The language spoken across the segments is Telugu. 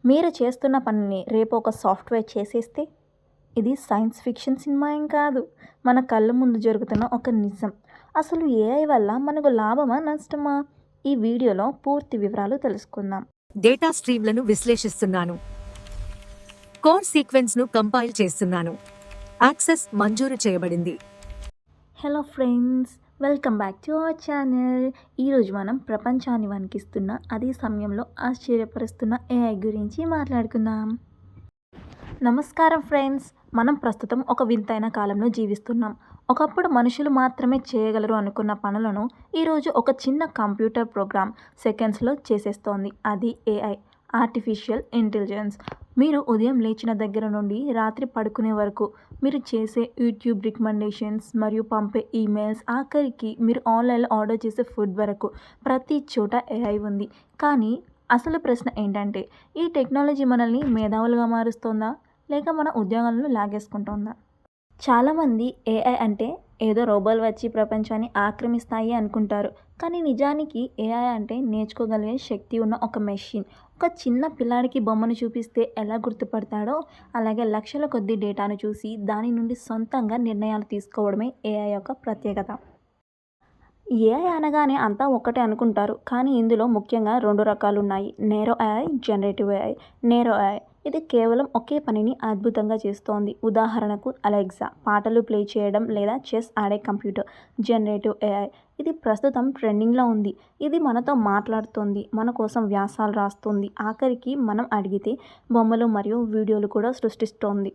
మీరు చేస్తున్న పనిని రేపు ఒక సాఫ్ట్‌వేర్ చేసేస్తే? ఇది సైన్స్ ఫిక్షన్ సినిమా ఏం కాదు. మన కళ్ళ ముందు జరుగుతున్న ఒక నిజం. అసలు ఏఐ వల్ల మనకు లాభమా? నష్టమా? ఈ వీడియోలో పూర్తి వివరాలు తెలుసుకుందాం. డేటా స్ట్రీమ్లను విశ్లేషిస్తున్నాను. కోడ్ సీక్వెన్స్ను కంపైల్ చేస్తున్నాను. యాక్సెస్ మంజూరు చేయబడింది. Hello friends, welcome back to our channel. ఈరోజు మనం ప్రపంచాన్ని వణికిస్తున్న, అదే సమయంలో ఆశ్చర్యపరుస్తున్న ఏఐ గురించి మాట్లాడుకుందాం. నమస్కారం ఫ్రెండ్స్. మనం ప్రస్తుతం ఒక వింతైన కాలంలో జీవిస్తున్నాం. ఒకప్పుడు మనుషులు మాత్రమే చేయగలరు అనుకున్న పనులను ఈరోజు ఒక చిన్న కంప్యూటర్ ప్రోగ్రామ్ సెకండ్స్లో చేసేస్తోంది. అది ఏఐ, ఆర్టిఫిషియల్ ఇంటెలిజెన్స్. మీరు ఉదయం లేచిన దగ్గర నుండి రాత్రి పడుకునే వరకు మీరు చేసే యూట్యూబ్ రికమెండేషన్స్ మరియు పంపే ఈమెయిల్స్, ఆఖరికి మీరు ఆన్లైన్లో ఆర్డర్ చేసే ఫుడ్ వరకు ప్రతి చోట ఏఐ ఉంది. కానీ అసలు ప్రశ్న ఏంటంటే, ఈ టెక్నాలజీ మనల్ని మేధావులుగా మారుస్తోందా, లేక మన ఉద్యోగాలను లాగేసుకుంటోందా? చాలామంది ఏఐ అంటే ఏదో రోబోలు వచ్చి ప్రపంచాన్ని ఆక్రమిస్తాయి అనుకుంటారు. కానీ నిజానికి ఏఐ అంటే నేర్చుకోగలిగే శక్తి ఉన్న ఒక మెషిన్. ఒక చిన్న పిల్లాడికి బొమ్మను చూపిస్తే ఎలా గుర్తుపడతాడో, అలాగే లక్షల కొద్దీ డేటాను చూసి దాని నుండి సొంతంగా నిర్ణయాలు తీసుకోవడమే ఏఐ యొక్క ప్రత్యేకత. ఏఐ అనగానే అంతా ఒక్కటే అనుకుంటారు. కానీ ఇందులో ముఖ్యంగా 2 రకాలున్నాయి: narrow AI, generative AI. Narrow AI ఇది కేవలం ఒకే పనిని అద్భుతంగా చేస్తోంది. ఉదాహరణకు అలెక్సా పాటలు ప్లే చేయడం లేదా చెస్ ఆడే కంప్యూటర్. జనరేటివ్ ఏఐ ఇది ప్రస్తుతం ట్రెండింగ్లో ఉంది. ఇది మనతో మాట్లాడుతుంది, మన కోసం వ్యాసాలు రాస్తుంది, ఆఖరికి మనం అడిగితే బొమ్మలు మరియు వీడియోలు కూడా సృష్టిస్తోంది.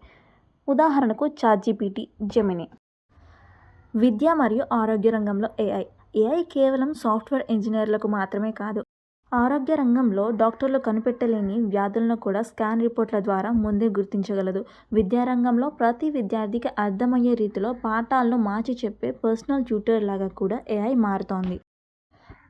ఉదాహరణకు చాట్‌జీపీటీ, జెమినీ. విద్య మరియు ఆరోగ్య రంగంలో ఏఐ. ఏఐ కేవలం సాఫ్ట్వేర్ ఇంజనీర్లకు మాత్రమే కాదు. ఆరోగ్య రంగంలో డాక్టర్లు కనిపెట్టలేని వ్యాధులను కూడా స్కాన్ రిపోర్ట్ల ద్వారా ముందే గుర్తించగలదు. విద్యారంగంలో ప్రతి విద్యార్థికి అర్థమయ్యే రీతిలో పాఠాలను మార్చి చెప్పే పర్సనల్ ట్యూటర్ లాగా కూడా ఏఐ మారుతోంది.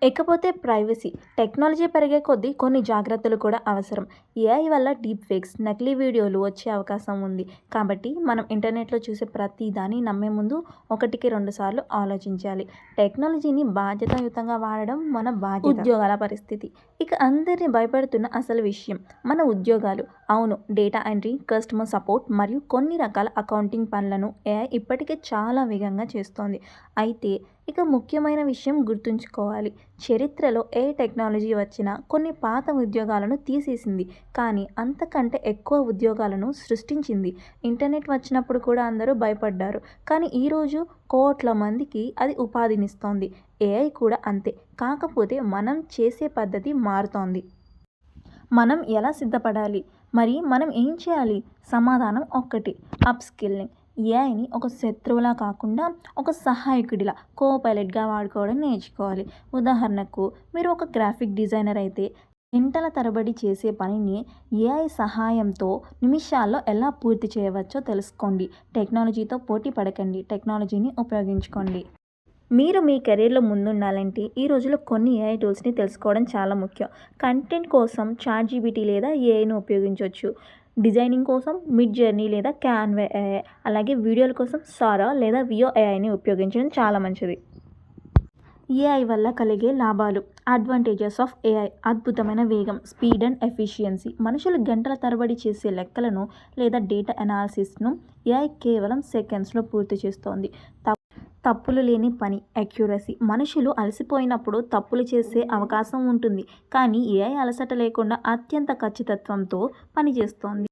ఇకపోతే ప్రైవసీ. టెక్నాలజీ పెరిగే కొద్దీ కొన్ని జాగ్రత్తలు కూడా అవసరం. ఏఐ వల్ల డీప్ ఫేక్స్, నకిలీ వీడియోలు వచ్చే అవకాశం ఉంది. కాబట్టి మనం ఇంటర్నెట్లో చూసే ప్రతి దాన్ని నమ్మే ముందు 1కి 2 సార్లు ఆలోచించాలి. టెక్నాలజీని బాధ్యతాయుతంగా వాడడం మన బాధ్యత. ఉద్యోగాల పరిస్థితి. ఇక అందరినీ భయపెడుతున్న అసలు విషయం మన ఉద్యోగాలు. అవును, డేటా ఎంట్రీ, కస్టమర్ సపోర్ట్ మరియు కొన్ని రకాల అకౌంటింగ్ పనులను ఏఐ ఇప్పటికే చాలా వేగంగా చేస్తోంది. అయితే ఇక ముఖ్యమైన విషయం గుర్తుంచుకోవాలి. చరిత్రలో ఏ టెక్నాలజీ వచ్చినా కొన్ని పాత ఉద్యోగాలను తీసేసింది, కానీ అంతకంటే ఎక్కువ ఉద్యోగాలను సృష్టించింది. ఇంటర్నెట్ వచ్చినప్పుడు కూడా అందరూ భయపడ్డారు, కానీ ఈరోజు కోట్ల మందికి అది ఉపాధినిస్తోంది. ఏఐ కూడా అంతే. కాకపోతే మనం చేసే పద్ధతి మారుతోంది. మనం ఎలా సిద్ధపడాలి? మరి మనం ఏం చేయాలి? సమాధానం ఒక్కటే: అప్‌స్కిల్లింగ్. ఏఐని ఒక శత్రువులా కాకుండా ఒక సహాయకుడిలా, కోపైలట్గా వాడుకోవడం నేర్చుకోవాలి. ఉదాహరణకు మీరు ఒక గ్రాఫిక్ డిజైనర్ అయితే గంటల తరబడి చేసే పనిని ఏఐ సహాయంతో నిమిషాల్లో ఎలా పూర్తి చేయవచ్చో తెలుసుకోండి. టెక్నాలజీతో పోటీ పడకండి, టెక్నాలజీని ఉపయోగించుకోండి. మీరు మీ కెరీర్లో ముందుండాలంటే ఈ రోజుల్లో కొన్ని ఏఐ టూల్స్ని తెలుసుకోవడం చాలా ముఖ్యం. కంటెంట్ కోసం చాట్‌జీపీటీ లేదా ఏఐని ఉపయోగించవచ్చు. డిజైనింగ్ కోసం మిడ్‌జర్నీ లేదా క్యాన్వా ఏఐ, అలాగే వీడియోల కోసం సారా లేదా వియో ఏఐని ఉపయోగించడం చాలా మంచిది. ఏఐ వల్ల కలిగే లాభాలు. అడ్వాంటేజెస్ ఆఫ్ ఏఐ: అద్భుతమైన వేగం, స్పీడ్ అండ్ ఎఫిషియన్సీ. మనుషులు గంటల తరబడి చేసే లెక్కలను లేదా డేటా అనాలిసిస్ను ఏఐ కేవలం సెకండ్స్లో పూర్తి చేస్తోంది. తప్పులు లేని పని, అక్యురసీ. మనుషులు అలసిపోయినప్పుడు తప్పులు చేసే అవకాశం ఉంటుంది, కానీ ఏఐ అలసట లేకుండా అత్యంత ఖచ్చితత్వంతో పనిచేస్తోంది.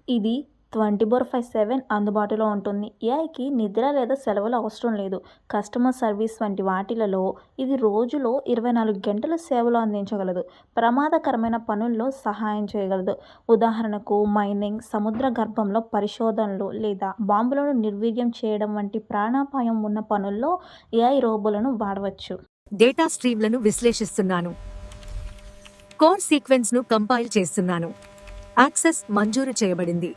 ఇది 24/7 అందుబాటులో ఉంటుంది. ఏఐకి నిద్ర లేదా సెలవులు అవసరం లేదు. కస్టమర్ సర్వీస్ వంటి వాటిలలో ఇది రోజులో 24 గంటలు సేవలు అందించగలదు. ప్రమాదకరమైన పనుల్లో సహాయం చేయగలదు. ఉదాహరణకు మైనింగ్, సముద్ర గర్భంలో పరిశోధనలు లేదా బాంబులను నిర్వీర్యం చేయడం వంటి ప్రాణాపాయం ఉన్న పనుల్లో ఏఐ రోబోలను వాడవచ్చు. డేటా స్ట్రీమ్లను విశ్లేషిస్తున్నాను. కోడ్ సీక్వెన్స్ను కంపైల్ చేస్తున్నాను. యాక్సెస్ మంజూరు చేయబడింది.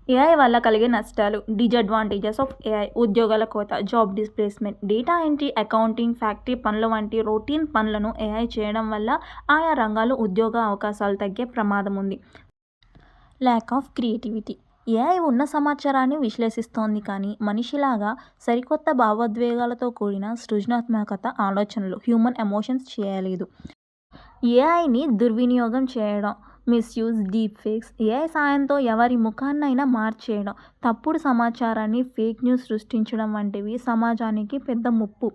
ఏఐ వల్ల కలిగే నష్టాలు. డిజడ్వాంటేజెస్ ఆఫ్ ఏఐ: ఉద్యోగాల కోత, job displacement. Data entry, accounting, factory పనుల వంటి రొటీన్ పనులను ఏఐ చేయడం వల్ల ఆయా రంగాల్లో ఉద్యోగ అవకాశాలు తగ్గే ప్రమాదం ఉంది. Lack of creativity. ఏఐ ఉన్న సమాచారాన్ని విశ్లేషిస్తోంది, కానీ మనిషిలాగా సరికొత్త భావోద్వేగాలతో కూడిన సృజనాత్మకత, ఆలోచనలు, హ్యూమన్ ఎమోషన్స్ చేయలేదు. ఏఐని దుర్వినియోగం చేయడం. మిస్యూజ్, డీప్ ఫేక్స్, ఏఐ సాయంతో ఎవరి ముఖాన్నైనా మార్చేయడం, తప్పుడు సమాచారాన్ని, ఫేక్ న్యూస్ సృష్టించడం వంటివి సమాజానికి పెద్ద ముప్పు.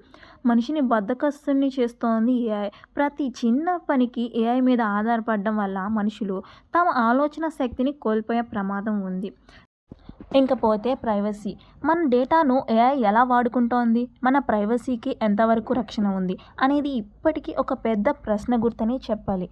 మనిషిని బద్ధకస్తున్ని చేస్తోంది ఏఐ. ప్రతి చిన్న పనికి ఏఐ మీద ఆధారపడడం వల్ల మనుషులు తమ ఆలోచన శక్తిని కోల్పోయే ప్రమాదం ఉంది. ఇంకపోతే ప్రైవసీ. మన డేటాను ఏఐ ఎలా వాడుకుంటోంది? మన ప్రైవసీకి ఎంతవరకు రక్షణ ఉంది? అనేది ఇప్పటికీ ఒక పెద్ద ప్రశ్న గుర్తనే చెప్పాలి.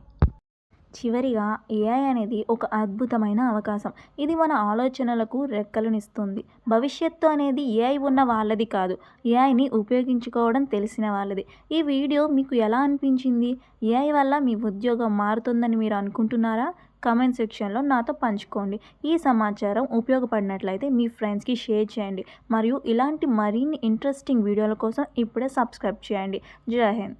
చివరిగా ఏఐ అనేది ఒక అద్భుతమైన అవకాశం. ఇది మన ఆలోచనలకు రెక్కలనిస్తుంది. భవిష్యత్తు అనేది ఏఐ ఉన్న వాళ్ళది కాదు, ఏఐని ఉపయోగించుకోవడం తెలిసిన వాళ్ళది. ఈ వీడియో మీకు ఎలా అనిపించింది? ఏఐ వల్ల మీ ఉద్యోగం మారుతుందని మీరు అనుకుంటున్నారా? కామెంట్ సెక్షన్లో నాతో పంచుకోండి. ఈ సమాచారం ఉపయోగపడినట్లయితే మీ ఫ్రెండ్స్కి షేర్ చేయండి. మరియు ఇలాంటి మరిన్ని ఇంట్రెస్టింగ్ వీడియోల కోసం ఇప్పుడే సబ్స్క్రైబ్ చేయండి. జై హింద్.